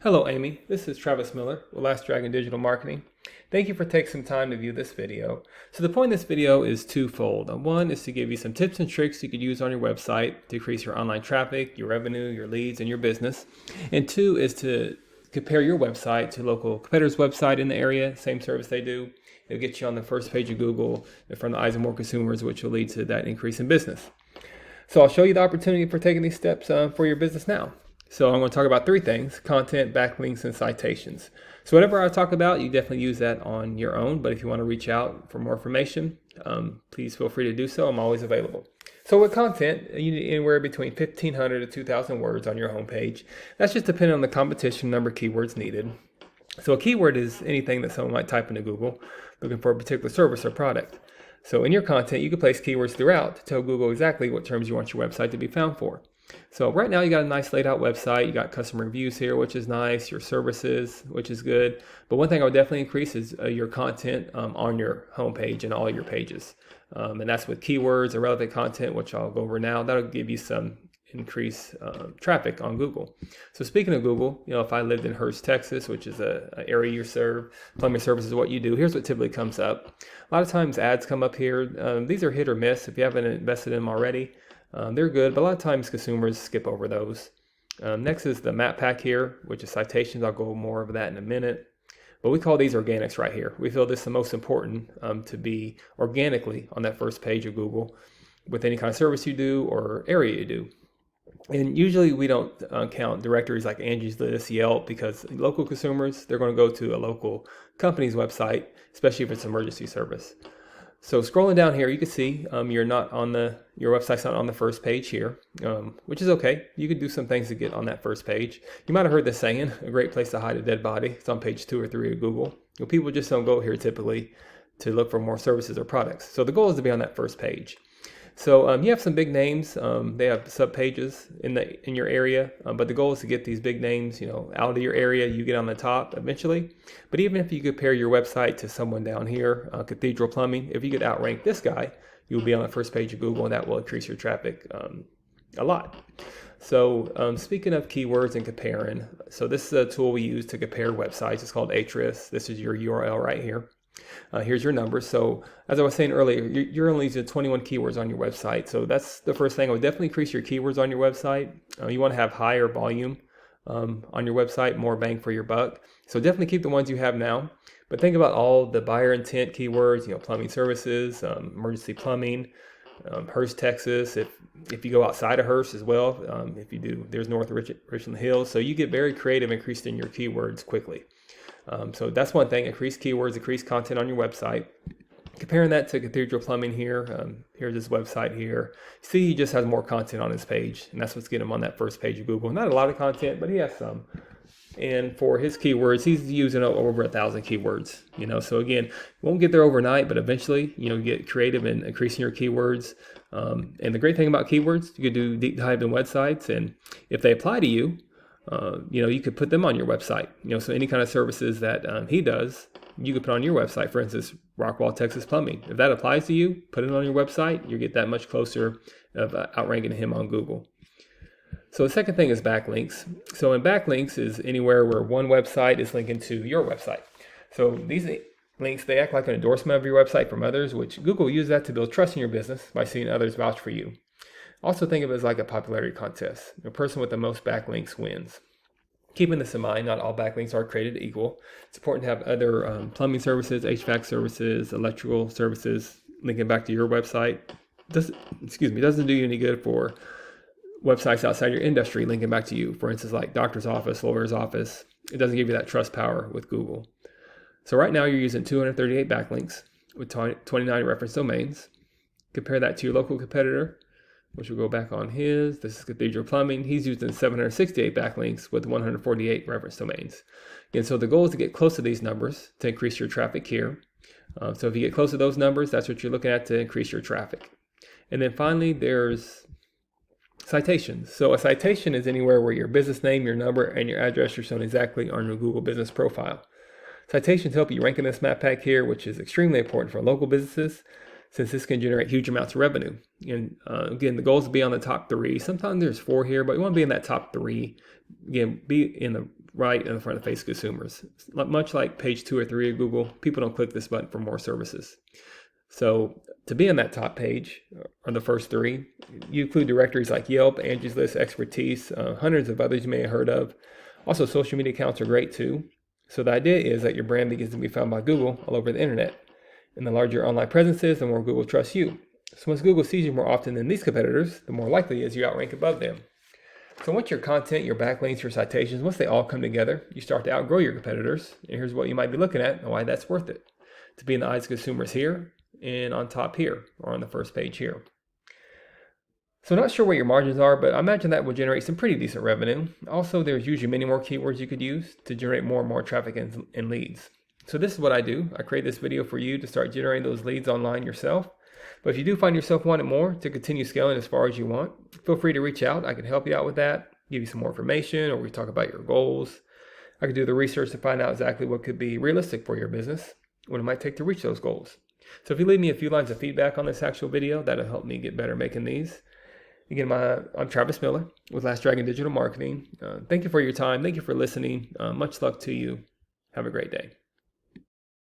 Hello, Amy. This is Travis Miller with Last Dragon Digital Marketing. Thank you for taking some time to view this video. So the point of this video is twofold. One is to give you some tips and tricks you could use on your website to increase your online traffic, your revenue, your leads, and your business. And two is to compare your website to local competitors' website in the area, same service they do. It'll get you on the first page of Google in front of the eyes of more consumers, which will lead to that increase in business. So I'll show you the opportunity for taking these steps for your business now. So I'm going to talk about three things: content, backlinks, and citations. So whatever I talk about, you definitely use that on your own. But if you want to reach out for more information, please feel free to do so. I'm always available. So with content, you need anywhere between 1,500 to 2,000 words on your homepage. That's just depending on the competition number of keywords needed. So a keyword is anything that someone might type into Google looking for a particular service or product. So in your content, you can place keywords throughout to tell Google exactly what terms you want your website to be found for. So right now you got a nice laid out website. You got customer reviews here, which is nice, your services, which is good. But one thing I would definitely increase is your content on your homepage and all your pages. And that's with keywords and relevant content, which I'll go over now. That'll give you some increased traffic on Google. So speaking of Google, if I lived in Hurst, Texas, which is an area you serve, plumbing services is what you do, here's what typically comes up. A lot of times ads come up here. These are hit or miss. If you haven't invested in them already, they're good, but a lot of times consumers skip over those. Next is the map pack here, which is citations. I'll go more over that in a minute. But we call these organics right here. We feel this is the most important to be organically on that first page of Google with any kind of service you do or area you do. And usually we don't count directories like Angie's List, Yelp, because local consumers, they're going to go to a local company's website, especially if it's an emergency service. So scrolling down here, you can see your website's not on the first page here, which is okay. You could do some things to get on that first page. You might have heard this saying, a great place to hide a dead body. It's on page 2 or 3 of Google. People just don't go here typically to look for more services or products. So the goal is to be on that first page. So you have some big names. They have sub pages in your area, but the goal is to get these big names, out of your area. You get on the top eventually. But even if you compare your website to someone down here, Cathedral Plumbing, if you could outrank this guy, you'll be on the first page of Google, and that will increase your traffic a lot. So speaking of keywords and comparing, so this is a tool we use to compare websites. It's called Ahrefs. This is your URL right here. Here's your numbers. So as I was saying earlier, you're only using 21 keywords on your website. So that's the first thing. I would definitely increase your keywords on your website. You want to have higher volume on your website, more bang for your buck. So definitely keep the ones you have now. But think about all the buyer intent keywords, plumbing services, emergency plumbing, Hurst, Texas. If you go outside of Hurst as well, if you do, there's North Richland Hills. So you get very creative, increasing your keywords quickly. So that's one thing: increase keywords, increase content on your website. Comparing that to Cathedral Plumbing here, here's his website here. See, he just has more content on his page, and that's what's getting him on that first page of Google. Not a lot of content, but he has some. And for his keywords, he's using over 1,000 keywords. So again, won't get there overnight, but eventually, get creative in increasing your keywords. And the great thing about keywords, you could do deep dive in websites, and if they apply to you, you could put them on your website. So any kind of services that he does, you could put on your website. For instance, Rockwall, Texas Plumbing. If that applies to you, put it on your website. You get that much closer of outranking him on Google. So the second thing is backlinks. So in backlinks is anywhere where one website is linking to your website. So these links, they act like an endorsement of your website from others, which Google uses that to build trust in your business by seeing others vouch for you. Also think of it as like a popularity contest. The person with the most backlinks wins. Keeping this in mind, not all backlinks are created equal. It's important to have other plumbing services, HVAC services, electrical services linking back to your website. Doesn't do you any good for websites outside your industry linking back to you. For instance, like doctor's office, lawyer's office. It doesn't give you that trust power with Google. So right now you're using 238 backlinks with 29 reference domains. Compare that to your local competitor, which will go back on his. This is Cathedral Plumbing. He's using 768 backlinks with 148 reference domains. And so the goal is to get close to these numbers to increase your traffic here. So if you get close to those numbers, that's what you're looking at to increase your traffic. And then finally, there's citations. So a citation is anywhere where your business name, your number, and your address are shown exactly on your Google business profile. Citations help you rank in this map pack here, which is extremely important for local businesses, since this can generate huge amounts of revenue. And again, the goal is to be on the top 3. Sometimes there's 4 here, but you want to be in that top 3. Again, be in the right in the front of face consumers. Much like page 2 or 3 of Google, people don't click this button for more services. So to be on that top page, or the first 3, you include directories like Yelp, Angie's List, Expertise, hundreds of others you may have heard of. Also, social media accounts are great too. So the idea is that your brand begins to be found by Google all over the internet. And the larger your online presence is, the more Google trusts you. So once Google sees you more often than these competitors, the more likely it is you outrank above them. So once your content, your backlinks, your citations, once they all come together, you start to outgrow your competitors. And here's what you might be looking at and why that's worth it. To be in the eyes of consumers here, and on top here, or on the first page here. So not sure what your margins are, but I imagine that will generate some pretty decent revenue. Also, there's usually many more keywords you could use to generate more and more traffic and leads. So this is what I do. I create this video for you to start generating those leads online yourself. But if you do find yourself wanting more to continue scaling as far as you want, feel free to reach out. I can help you out with that, give you some more information, or we talk about your goals. I can do the research to find out exactly what could be realistic for your business, what it might take to reach those goals. So if you leave me a few lines of feedback on this actual video, that'll help me get better making these. Again, I'm Travis Miller with Last Dragon Digital Marketing. Thank you for your time. Thank you for listening. Much luck to you. Have a great day.